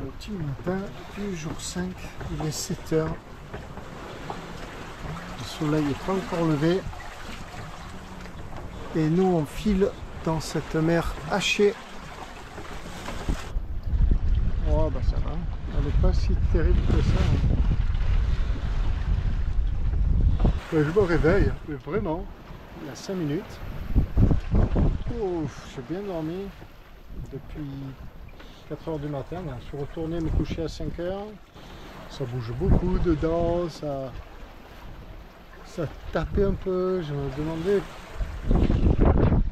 Petit matin du jour 5, il est 7 heures. Le soleil est pas encore levé. Et nous on file dans cette mer hachée. Oh bah ça va, elle n'est pas si terrible que ça. Je me réveille, mais vraiment, il y a 5 minutes. Ouf, j'ai bien dormi depuis 4 heures du matin. Je suis retourné me coucher à 5 heures. Ça bouge beaucoup dedans, ça tapait un peu. Je me demandais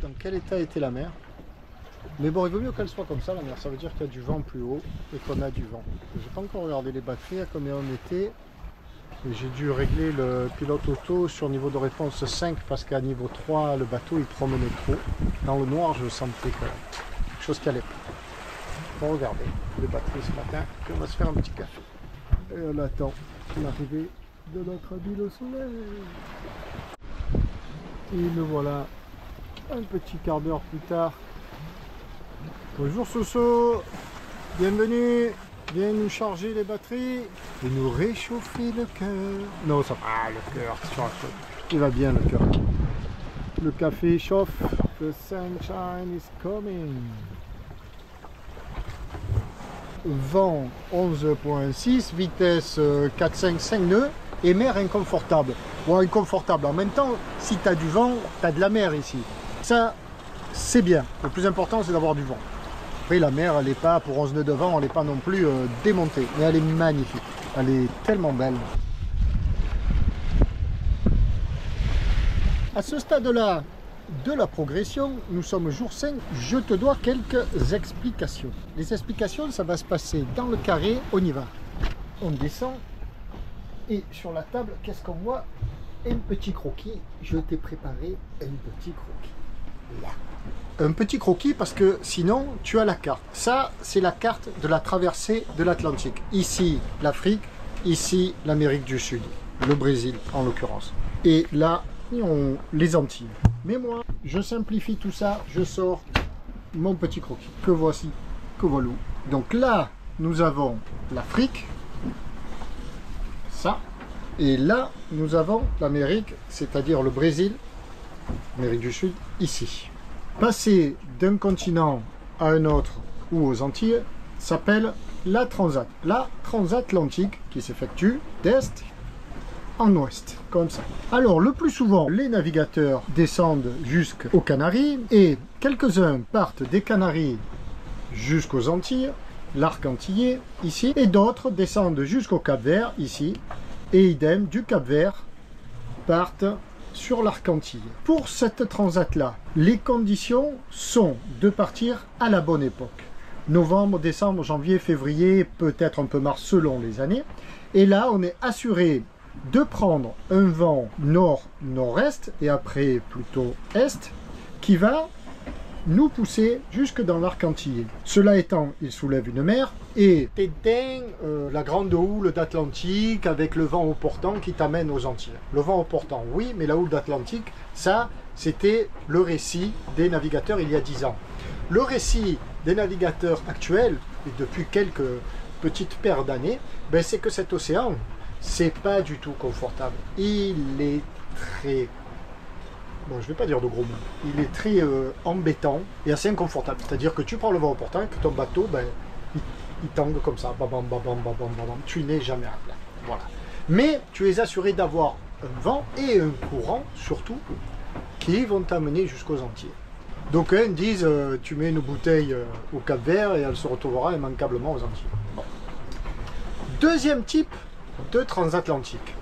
dans quel état était la mer. Mais bon, il vaut mieux qu'elle soit comme ça, la mer. Ça veut dire qu'il y a du vent plus haut et qu'on a du vent. Je n'ai pas encore regardé les batteries, à combien on était. J'ai dû régler le pilote auto sur niveau de réponse 5 parce qu'à niveau 3, le bateau il promenait trop. Dans le noir, je sentais quelque chose qui allait pas. Bon, regardez les batteries ce matin. Puis on va se faire un petit café. Et on attend l'arrivée de notre ami le soleil. Et le voilà un petit quart d'heure plus tard. Bonjour Soso, bienvenue. Viens nous charger les batteries et nous réchauffer le cœur. Non, ça va, le cœur, il va bien le cœur. Le café chauffe. The sunshine is coming. Vent 11.6, vitesse 4, 5, 5 nœuds et mer inconfortable. Bon, inconfortable. En même temps, si tu as du vent, tu as de la mer ici. Ça, c'est bien. Le plus important, c'est d'avoir du vent. Après, la mer, elle n'est pas, pour 11 nœuds de vent, elle n'est pas non plus démontée. Mais elle est magnifique. Elle est tellement belle. À ce stade-là de la progression, nous sommes jour 5. Je te dois quelques explications. Les explications, ça va se passer dans le carré. On y va. On descend. Et sur la table, qu'est-ce qu'on voit? Un petit croquis. Je t'ai préparé un petit croquis. Là. Un petit croquis parce que sinon tu as la carte. Ça, c'est la carte de la traversée de l'Atlantique. Ici, l'Afrique, ici, l'Amérique du Sud, le Brésil en l'occurrence. Et là, les Antilles. Mais moi, je simplifie tout ça, je sors mon petit croquis. Que voici, que voilà. Donc là, nous avons l'Afrique, ça. Et là, nous avons l'Amérique, c'est-à-dire le Brésil, l'Amérique du Sud, ici. Passer d'un continent à un autre ou aux Antilles s'appelle la transatlantique qui s'effectue d'est en ouest, comme ça. Alors le plus souvent, les navigateurs descendent jusqu'aux Canaries et quelques-uns partent des Canaries jusqu'aux Antilles, l'arc antillais ici, et d'autres descendent jusqu'au Cap-Vert ici, et idem du Cap-Vert partent sur l'arc antillais. Pour cette transat-là, les conditions sont de partir à la bonne époque. Novembre, décembre, janvier, février, peut-être un peu mars selon les années. Et là, on est assuré de prendre un vent nord-nord-est et après plutôt est qui va nous pousser jusque dans l'arc antillais. Cela étant, il soulève une mer et la grande houle d'Atlantique avec le vent au portant qui t'amène aux Antilles. Le vent au portant, oui, mais la houle d'Atlantique, ça, c'était le récit des navigateurs il y a 10 ans. Le récit des navigateurs actuels, et depuis quelques petites paires d'années, ben, c'est que cet océan, c'est pas du tout confortable. Il est très... Bon, je ne vais pas dire de gros mots. Il est très embêtant et assez inconfortable. C'est-à-dire que tu prends le vent au portant et que ton bateau, ben, il tangue comme ça. Bam, bam, bam, bam, bam, bam, bam. Tu n'es jamais à plat. Voilà. Mais tu es assuré d'avoir un vent et un courant, surtout, qui vont t'amener jusqu'aux Antilles. Donc, ils disent, tu mets une bouteille au Cap-Vert et elle se retrouvera immanquablement aux Antilles. Bon. Deuxième type de transatlantique.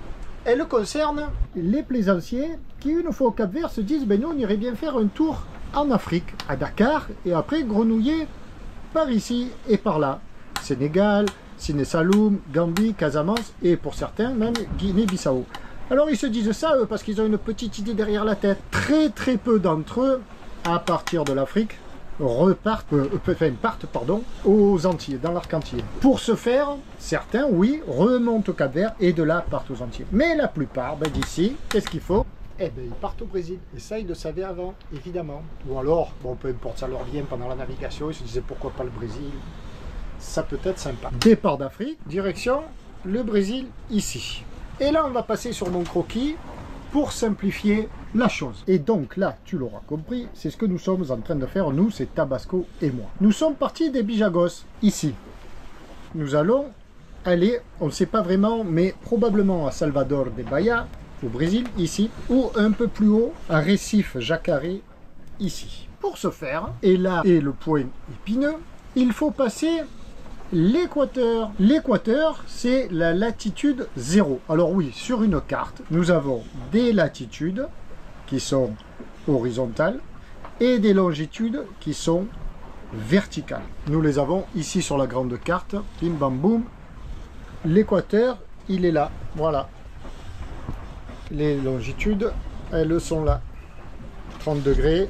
Elle concerne les plaisanciers qui, une fois au Cap-Vert, se disent ben nous, on irait bien faire un tour en Afrique, à Dakar, et après grenouiller par ici et par là. Sénégal, Siné-Saloum, Gambie, Casamance, et pour certains, même Guinée-Bissau. Alors ils se disent ça, eux, parce qu'ils ont une petite idée derrière la tête. Très très peu d'entre eux, à partir de l'Afrique, partent aux Antilles, dans l'arc antillais. Pour ce faire, certains, oui, remontent au Cap-Vert et de là partent aux Antilles. Mais la plupart, ben, d'ici, qu'est-ce qu'il faut? Eh bien, ils partent au Brésil. Et ça, ils le savaient avant, évidemment. Ou alors, bon, peu importe, ça leur vient pendant la navigation, ils se disaient pourquoi pas le Brésil. ça peut être sympa. Départ d'Afrique, direction le Brésil ici. Et là, on va passer sur mon croquis pour simplifier la chose. Et donc là, tu l'auras compris, c'est ce que nous sommes en train de faire, nous, c'est Tabasco et moi. Nous sommes partis des Bijagos, ici. Nous allons aller, on ne sait pas vraiment, mais probablement à Salvador de Bahia, au Brésil, ici, ou un peu plus haut, à Recife Jacaré, ici. Pour ce faire, et là est le point épineux, il faut passer l'équateur. L'équateur, c'est la latitude 0. Alors oui, sur une carte, nous avons des latitudes qui sont horizontales et des longitudes qui sont verticales. Nous les avons ici sur la grande carte. Bim bam boum. L'équateur, il est là. Voilà. Les longitudes, elles sont là. 30 degrés.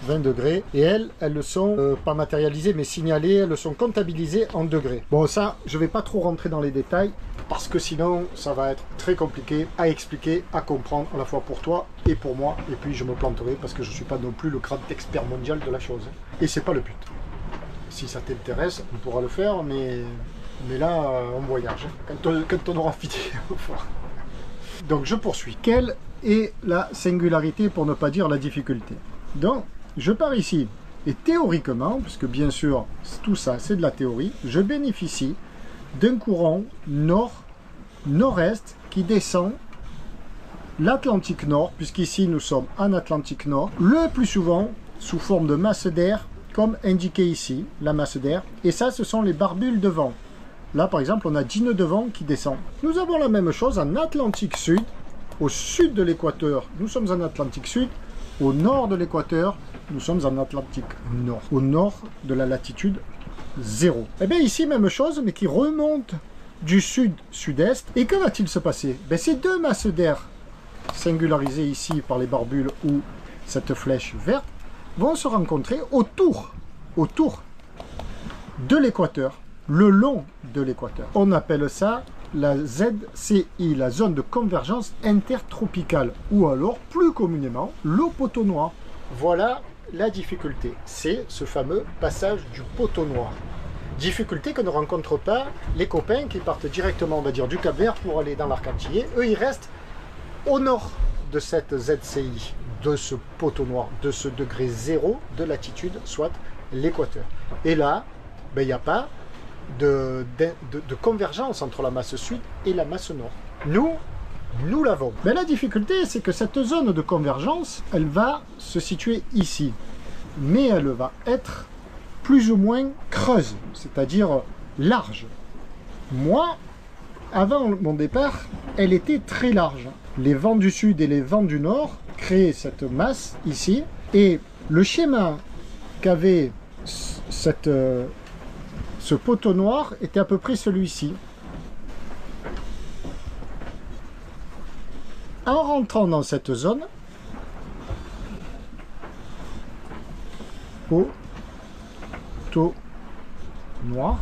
20 degrés, et elles sont pas matérialisées mais signalées, elles sont comptabilisées en degrés. Bon, ça je vais pas trop rentrer dans les détails parce que sinon ça va être très compliqué à expliquer, à comprendre à la fois pour toi et pour moi, et puis je me planterai parce que je suis pas non plus le grand expert mondial de la chose, et c'est pas le but. Si ça t'intéresse on pourra le faire, mais là on voyage quand on aura fini. Donc je poursuis. Quelle est la singularité, pour ne pas dire la difficulté? Donc je pars ici, et théoriquement, puisque bien sûr tout ça c'est de la théorie, je bénéficie d'un courant nord-nord-est qui descend l'Atlantique Nord, puisqu'ici nous sommes en Atlantique Nord, le plus souvent sous forme de masse d'air, comme indiqué ici, la masse d'air, et ça ce sont les barbules de vent. Là par exemple on a 10 nœuds de vent qui descend. Nous avons la même chose en Atlantique Sud, au sud de l'équateur, nous sommes en Atlantique Sud, au nord de l'équateur, nous sommes en Atlantique Nord, au nord de la latitude 0. Et bien ici, même chose, mais qui remonte du sud-sud-est. Et que va-t-il se passer? Ces deux masses d'air, singularisées ici par les barbules ou cette flèche verte, vont se rencontrer autour de l'équateur, le long de l'équateur. On appelle ça la ZCI, la zone de convergence intertropicale, ou alors plus communément le poteau noir. Voilà la difficulté, c'est ce fameux passage du poteau noir. Difficulté que ne rencontrent pas les copains qui partent directement, on va dire, du Cap-Vert pour aller dans l'arc antillais. Eux, ils restent au nord de cette ZCI, de ce poteau noir, de ce degré 0 de latitude, soit l'équateur. Et là, il n'y a pas de convergence entre la masse sud et la masse nord. Nous l'avons. Mais la difficulté, c'est que cette zone de convergence, elle va se situer ici. Mais elle va être plus ou moins creuse, c'est-à-dire large. Moi, avant mon départ, elle était très large. Les vents du sud et les vents du nord créaient cette masse ici. Et le schéma qu'avait ce poteau noir était à peu près celui-ci. En rentrant dans cette zone, poteau noir,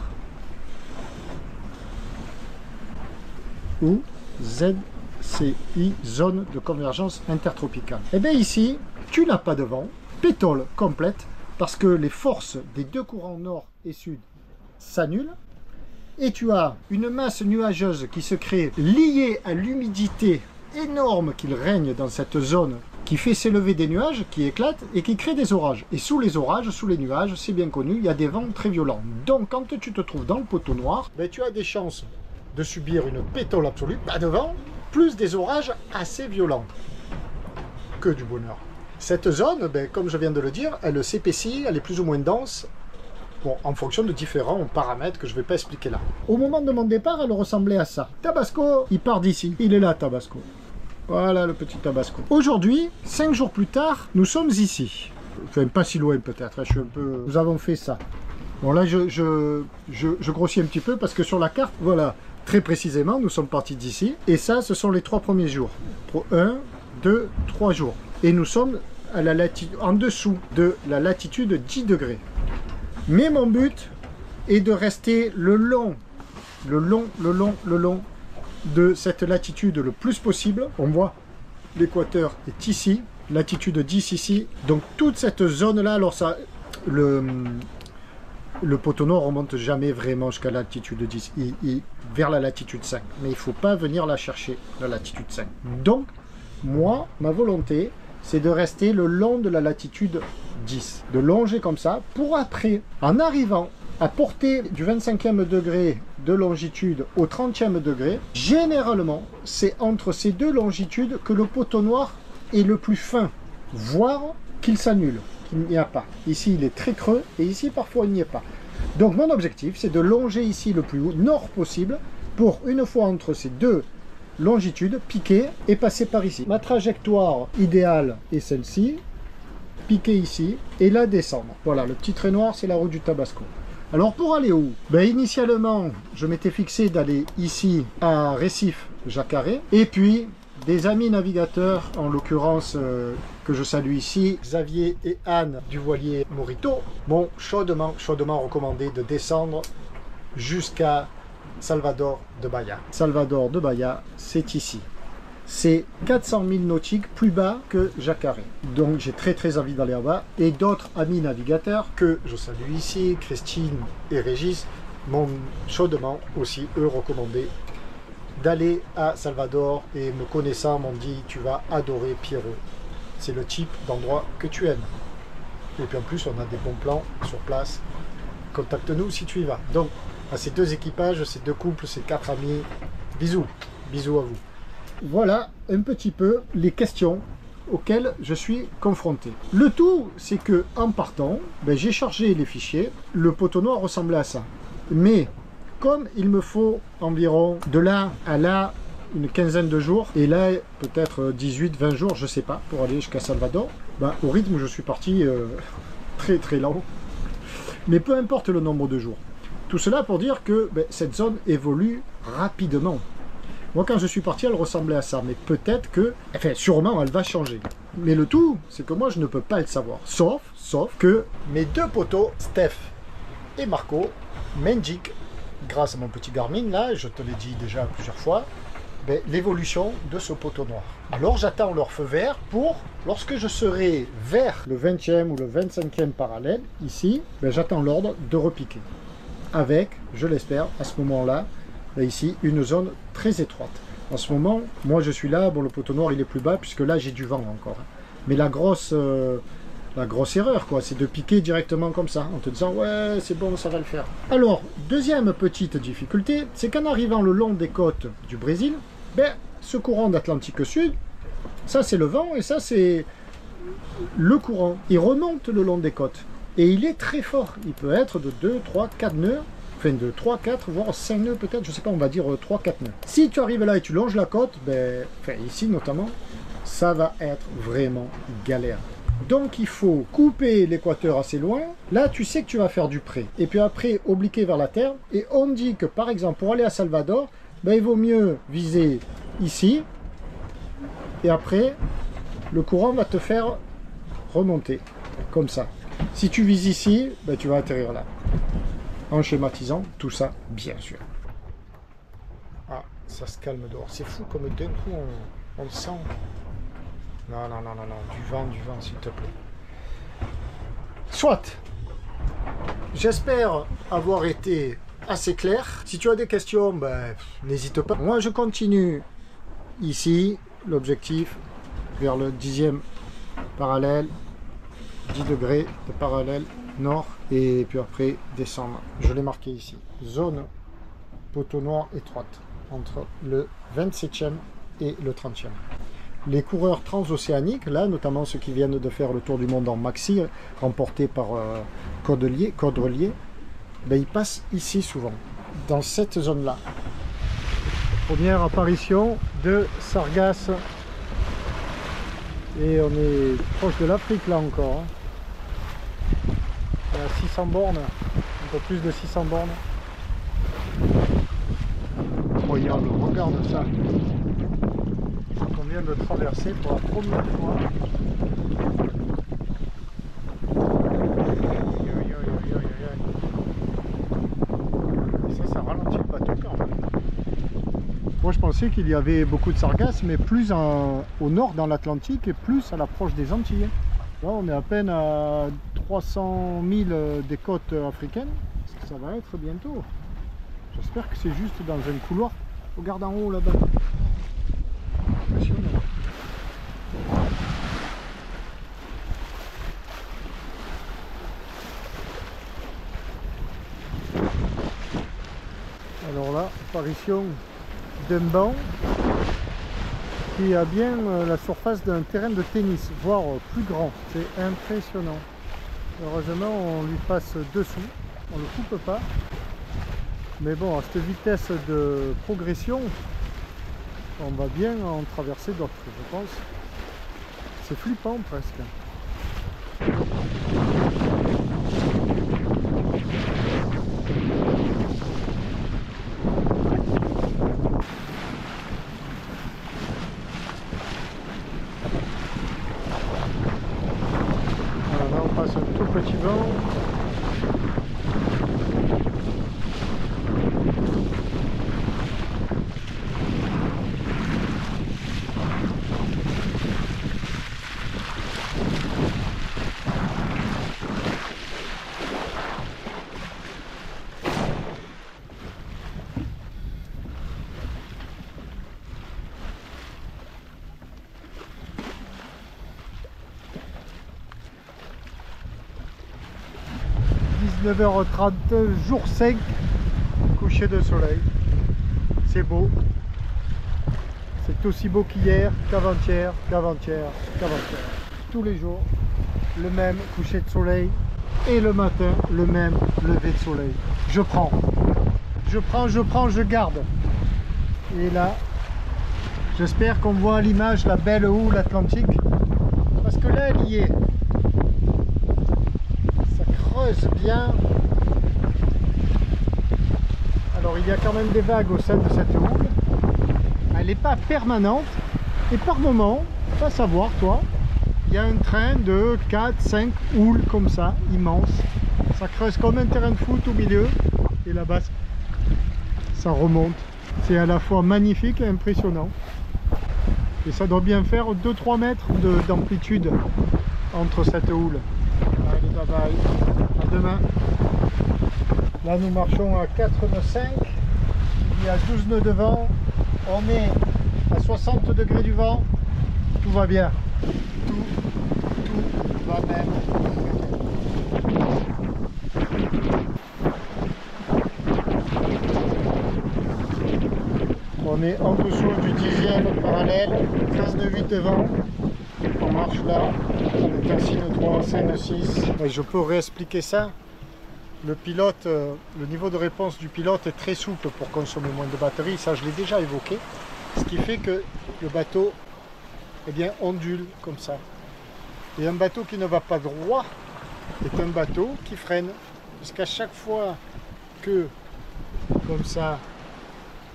ou ZCI, zone de convergence intertropicale. Et bien ici, tu n'as pas de vent, pétole complète, parce que les forces des deux courants nord et sud s'annulent, et tu as une masse nuageuse qui se crée liée à l'humidité énorme qu'il règne dans cette zone, qui fait s'élever des nuages, qui éclatent et qui crée des orages. Et sous les orages, sous les nuages, c'est bien connu, il y a des vents très violents. Donc quand tu te trouves dans le poteau noir, tu as des chances de subir une pétole absolue, pas de vent, plus des orages assez violents. Que du bonheur. Cette zone, comme je viens de le dire, elle s'épaissit, elle est plus ou moins dense, bon, en fonction de différents paramètres que je ne vais pas expliquer là. Au moment de mon départ, elle ressemblait à ça. Tabasco, il part d'ici. Il est là, Tabasco. Voilà le petit Tabasco. Aujourd'hui, 5 jours plus tard, nous sommes ici. Enfin, pas si loin peut-être. Je suis un peu... Nous avons fait ça. Bon, là, je grossis un petit peu parce que sur la carte, voilà, très précisément, nous sommes partis d'ici. Et ça, ce sont les 3 premiers jours. 1, 2, 3 jours. Et nous sommes à la latitude, en dessous de la latitude 10 degrés. Mais mon but est de rester le long de cette latitude le plus possible. On voit l'équateur est ici, latitude 10 ici. Donc toute cette zone là, alors ça, le poteau noir ne remonte jamais vraiment jusqu'à la latitude 10, vers la latitude 5. Mais il ne faut pas venir la chercher, la latitude 5. Donc, moi, ma volonté, c'est de rester le long de la latitude 10. De longer comme ça, pour après, en arrivant à portée du 25e degré de longitude au 30e degré, généralement, c'est entre ces deux longitudes que le poteau noir est le plus fin, voire qu'il s'annule, qu'il n'y a pas. Ici, il est très creux, et ici, parfois, il n'y est pas. Donc, mon objectif, c'est de longer ici le plus nord possible, pour, une fois entre ces deux longitudes, piquer et passer par ici. Ma trajectoire idéale est celle-ci, piquer ici, et là, descendre. Voilà, le petit trait noir, c'est la route du Tabasco. Alors, pour aller où? Ben, initialement, je m'étais fixé d'aller ici, à Récif Jacaré, et puis des amis navigateurs, en l'occurrence que je salue ici, Xavier et Anne du voilier Morito, m'ont chaudement recommandé de descendre jusqu'à Salvador de Bahia. Salvador de Bahia, c'est ici. C'est 400 000 nautiques plus bas que Jacaré. Donc j'ai très envie d'aller là-bas. Et d'autres amis navigateurs que je salue ici, Christine et Régis, m'ont chaudement aussi, eux, recommandé d'aller à Salvador, et me connaissant m'ont dit tu vas adorer Pierrot, c'est le type d'endroit que tu aimes, et puis en plus on a des bons plans sur place, contacte-nous si tu y vas. Donc à ces deux équipages, ces deux couples, ces quatre amis, bisous à vous. Voilà un petit peu les questions auxquelles je suis confronté. Le tout, c'est que en partant, ben, j'ai chargé les fichiers, le poteau noir ressemblait à ça, mais comme il me faut environ de là à là une quinzaine de jours, et là peut-être 18-20 jours, je sais pas, pour aller jusqu'à Salvador, ben, au rythme où je suis parti, très lent, mais peu importe le nombre de jours. Tout cela pour dire que ben, cette zone évolue rapidement. Moi quand je suis parti, elle ressemblait à ça, mais peut-être que, enfin sûrement elle va changer. Mais le tout, c'est que moi je ne peux pas le savoir, sauf que mes deux poteaux, Steph et Marco, m'indiquent, grâce à mon petit Garmin, là, je te l'ai dit déjà plusieurs fois, ben, l'évolution de ce poteau noir. Alors j'attends leur feu vert pour, lorsque je serai vers le 20e ou le 25e parallèle, ici, ben, j'attends l'ordre de repiquer. Avec, je l'espère, à ce moment-là, ben, ici, une zone très étroite. En ce moment, moi je suis là, bon le poteau noir il est plus bas, puisque là j'ai du vent encore. Mais la grosse erreur, quoi, c'est de piquer directement comme ça, en te disant ouais c'est bon, ça va le faire. Alors, deuxième petite difficulté, c'est qu'en arrivant le long des côtes du Brésil, ben, ce courant d'Atlantique Sud, ça c'est le vent et ça c'est le courant. Il remonte le long des côtes et il est très fort. Il peut être de 2, 3, 4 nœuds, enfin de 3, 4, voire 5 nœuds peut-être, je sais pas, on va dire 3, 4 nœuds. Si tu arrives là et tu longes la côte, ben, enfin ici notamment, ça va être vraiment galère. Donc il faut couper l'équateur assez loin. Là tu sais que tu vas faire du près. Et puis après obliquer vers la terre. Et on dit que par exemple pour aller à Salvador, ben, il vaut mieux viser ici. Et après le courant va te faire remonter. Comme ça. Si tu vises ici, ben, tu vas atterrir là. En schématisant tout ça bien sûr. Ah, ça se calme dehors. C'est fou comme d'un coup on le sent. Non, du vent, s'il te plaît. Soit. J'espère avoir été assez clair. Si tu as des questions, ben, n'hésite pas. Moi, je continue ici, l'objectif, vers le 10e parallèle, 10 degrés de parallèle nord, et puis après, descendre. Je l'ai marqué ici. Zone poteau noir étroite, entre le 27e et le 30e. Les coureurs transocéaniques, là, notamment ceux qui viennent de faire le tour du monde en maxi, remporté par Caudrelier, ben, ils passent ici souvent, dans cette zone-là. Première apparition de sargasses. Et on est proche de l'Afrique là encore. Hein. Il y a 600 bornes, un peu plus de 600 bornes. Incroyable, regarde ça. On vient de traverser pour la première fois. Et ça ralentit le bateau quand même. Moi je pensais qu'il y avait beaucoup de sargasses, mais plus au nord dans l'Atlantique et plus à l'approche des Antilles. Là on est à peine à 300 000 des côtes africaines. Parce que ça va être bientôt. J'espère que c'est juste dans un couloir. Regarde en haut là-bas. Impressionnant. Alors là, apparition d'un banc qui a bien la surface d'un terrain de tennis, voire plus grand. C'est impressionnant. Heureusement, on lui passe dessous, on ne le coupe pas. Mais bon, à cette vitesse de progression, on va bien en traverser d'autres, je pense. C'est flippant presque. Voilà, là on passe un tout petit banc. « 19h30, jour 5, coucher de soleil. C'est beau. C'est aussi beau qu'hier, qu'avant-hier, qu'avant-hier, qu'avant-hier. Tous les jours, le même coucher de soleil et le matin, le même lever de soleil. Je prends, je garde. Et là, j'espère qu'on voit à l'image la belle houle atlantique. Parce que là, elle y est. Bien. Alors il y a quand même des vagues au sein de cette houle. Elle n'est pas permanente et par moment, pas savoir toi, il y a un train de 4-5 houles comme ça, immense. Ça creuse comme un terrain de foot au milieu et là-bas ça remonte. C'est à la fois magnifique et impressionnant. Et ça doit bien faire 2-3 mètres d'amplitude entre cette houle. Allez, bye bye. À demain. Là nous marchons à 4 nœuds 5, il y a 12 nœuds de vent, on est à 60 degrés du vent, tout va bien, tout va même. On est en dessous du 10e parallèle, 13 nœuds 8 de vent, on marche là, on est à 6 nœuds 3, 5 nœuds 6, et je peux réexpliquer ça. Le pilote, le niveau de réponse du pilote est très souple pour consommer moins de batterie, ça je l'ai déjà évoqué. Ce qui fait que le bateau ondule comme ça. Et un bateau qui ne va pas droit est un bateau qui freine. Parce qu'à chaque fois que, comme ça,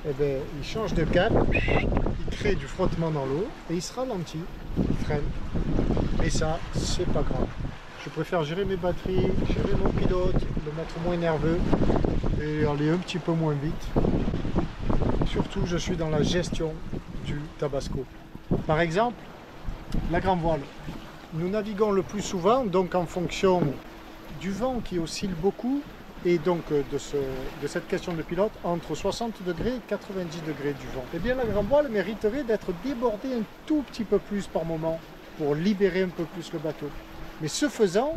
il change de cap, il crée du frottement dans l'eau et il se ralentit, il freine. Et ça, c'est pas grave. Je préfère gérer mes batteries, gérer mon pilote, le mettre moins nerveux et aller un petit peu moins vite. Surtout, je suis dans la gestion du Tabasco. Par exemple, la grand voile. Nous naviguons le plus souvent, donc en fonction du vent qui oscille beaucoup et donc de cette question de pilote, entre 60 degrés et 90 degrés du vent. Eh bien, la grand voile mériterait d'être débordée un tout petit peu plus par moment pour libérer un peu plus le bateau. Mais ce faisant,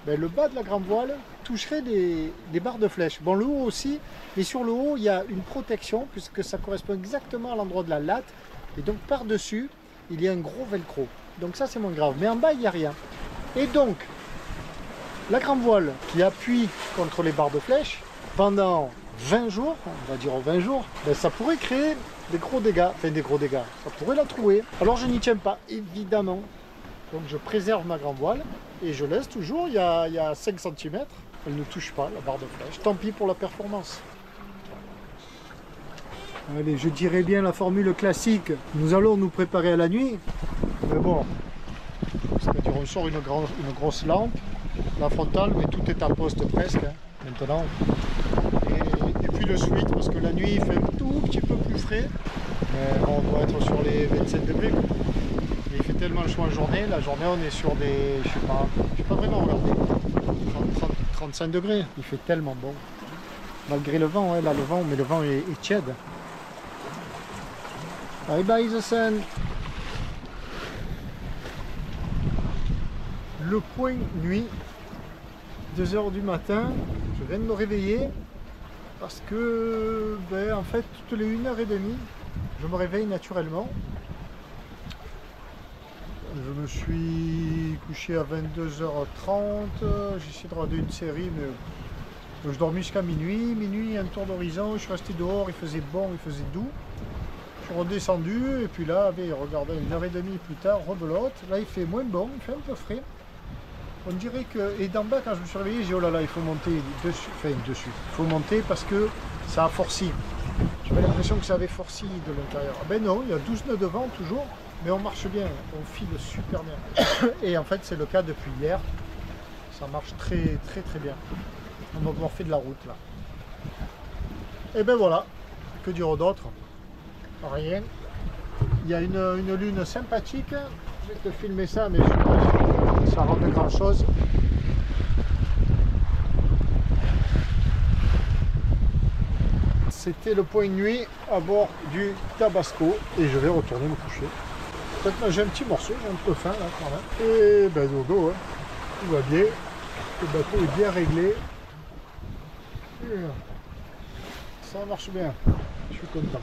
le bas de la grande voile toucherait des barres de flèche. Bon, le haut aussi, mais sur le haut, il y a une protection puisque ça correspond exactement à l'endroit de la latte. Et donc par-dessus, il y a un gros velcro. Donc ça, c'est moins grave. Mais en bas, il n'y a rien. Et donc, la grande voile qui appuie contre les barres de flèche pendant 20 jours, on va dire 20 jours, ça pourrait créer des gros dégâts. Enfin, des gros dégâts. Ça pourrait la trouer. Alors, je n'y tiens pas, évidemment. Donc je préserve ma grand voile et je laisse toujours, il y a 5 cm, elle ne touche pas la barre de flèche. Tant pis pour la performance. Allez, je dirais bien la formule classique, nous allons nous préparer à la nuit. Mais bon, c'est-à-dire on sort une grosse lampe, la frontale, mais tout est à poste presque maintenant. Et puis le suite, parce que la nuit il fait un tout petit peu plus frais. Mais on doit être sur les 27 degrés. Il fait tellement chaud en journée, la journée on est sur des, je sais pas vraiment regardé, 30 35 degrés, il fait tellement bon. Malgré le vent, hein, là le vent, mais le vent est tiède. Bye bye the sun. Le point nuit, 2 h du matin, je viens de me réveiller parce que en fait toutes les 1h30 je me réveille naturellement. Je me suis couché à 22h30, j'ai essayé de regarder une série mais je dormis jusqu'à minuit, un tour d'horizon, je suis resté dehors, il faisait bon, il faisait doux. Je suis redescendu et puis là, regardez, 1h30 plus tard, rebelote, là il fait moins bon, il fait un peu frais. On dirait que, et d'en bas quand je me suis réveillé, j'ai dit oh là là, il faut monter dessus, il faut monter parce que ça a forci. J'avais l'impression que ça avait forci de l'intérieur. Ben non, il y a 12 nœuds de vent toujours, mais on marche bien, on file super bien. Et en fait c'est le cas depuis hier, ça marche très bien. On va pouvoir faire de la route là. Et ben voilà, que dire d'autre? Rien. Il y a une lune sympathique, je vais te filmer ça, mais je sais pas si ça rend de grand chose. C'était le point de nuit à bord du Tabasco et je vais retourner me coucher. Peut-être j'ai un petit morceau, j'ai un peu faim là quand même. Et ben dodo, hein. Tout va bien, le bateau est bien réglé. Ça marche bien, je suis content.